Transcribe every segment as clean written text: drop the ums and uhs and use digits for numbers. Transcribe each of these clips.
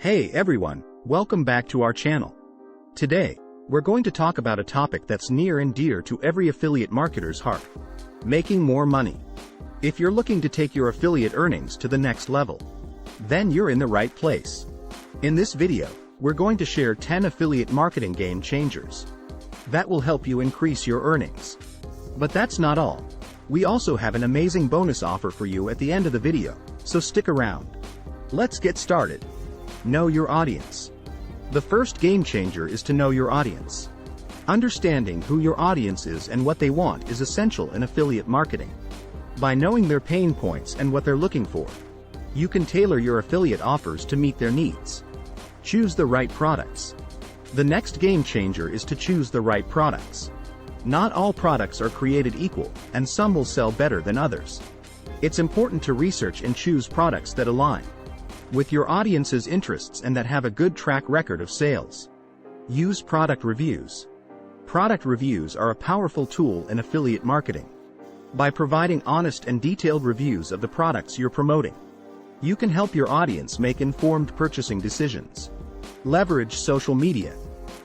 Hey everyone, welcome back to our channel. Today, we're going to talk about a topic that's near and dear to every affiliate marketer's heart: making more money. If you're looking to take your affiliate earnings to the next level, then you're in the right place. In this video, we're going to share 10 affiliate marketing game changers that will help you increase your earnings. But that's not all. We also have an amazing bonus offer for you at the end of the video, so stick around. Let's get started. Know your audience. The first game changer is to know your audience. Understanding who your audience is and what they want is essential in affiliate marketing. By knowing their pain points and what they're looking for, you can tailor your affiliate offers to meet their needs. Choose the right products. The next game changer is to choose the right products. Not all products are created equal, and some will sell better than others. It's important to research and choose products that align with your audience's interests and that have a good track record of sales. Use product reviews. Product reviews are a powerful tool in affiliate marketing. By providing honest and detailed reviews of the products you're promoting, you can help your audience make informed purchasing decisions. Leverage social media.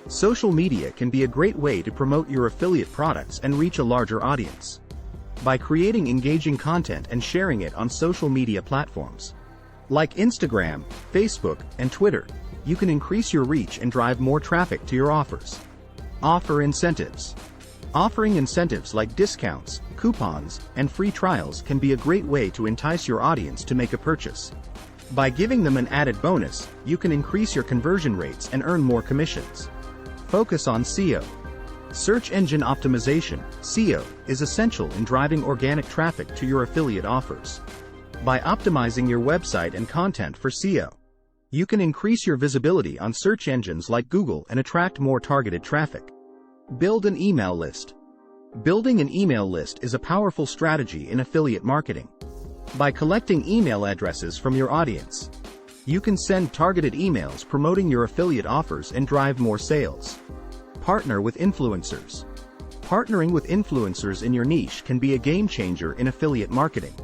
Social media can be a great way to promote your affiliate products and reach a larger audience. By creating engaging content and sharing it on social media platforms like Instagram, Facebook, and Twitter, you can increase your reach and drive more traffic to your offers. Offer incentives. Offering incentives like discounts, coupons, and free trials can be a great way to entice your audience to make a purchase. By giving them an added bonus, you can increase your conversion rates and earn more commissions. Focus on SEO. Search engine optimization, SEO, is essential in driving organic traffic to your affiliate offers. By optimizing your website and content for SEO, you can increase your visibility on search engines like Google and attract more targeted traffic. Build an email list. Building an email list is a powerful strategy in affiliate marketing. By collecting email addresses from your audience, you can send targeted emails promoting your affiliate offers and drive more sales. Partner with influencers. Partnering with influencers in your niche can be a game changer in affiliate marketing.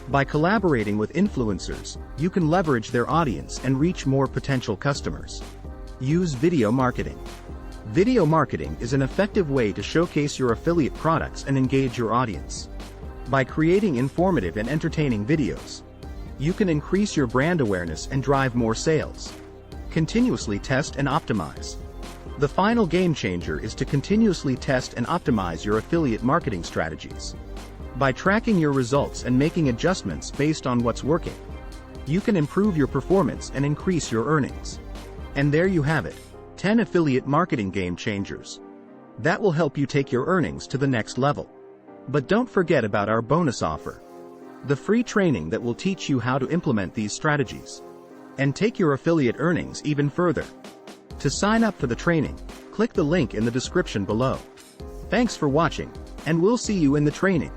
By collaborating with influencers, you can leverage their audience and reach more potential customers. Use video marketing. Video marketing is an effective way to showcase your affiliate products and engage your audience. By creating informative and entertaining videos, you can increase your brand awareness and drive more sales. Continuously test and optimize. The final game changer is to continuously test and optimize your affiliate marketing strategies. By tracking your results and making adjustments based on what's working, you can improve your performance and increase your earnings. And there you have it, 10 affiliate marketing game changers that will help you take your earnings to the next level. But don't forget about our bonus offer: the free training that will teach you how to implement these strategies and take your affiliate earnings even further. To sign up for the training, click the link in the description below. Thanks for watching, and we'll see you in the training.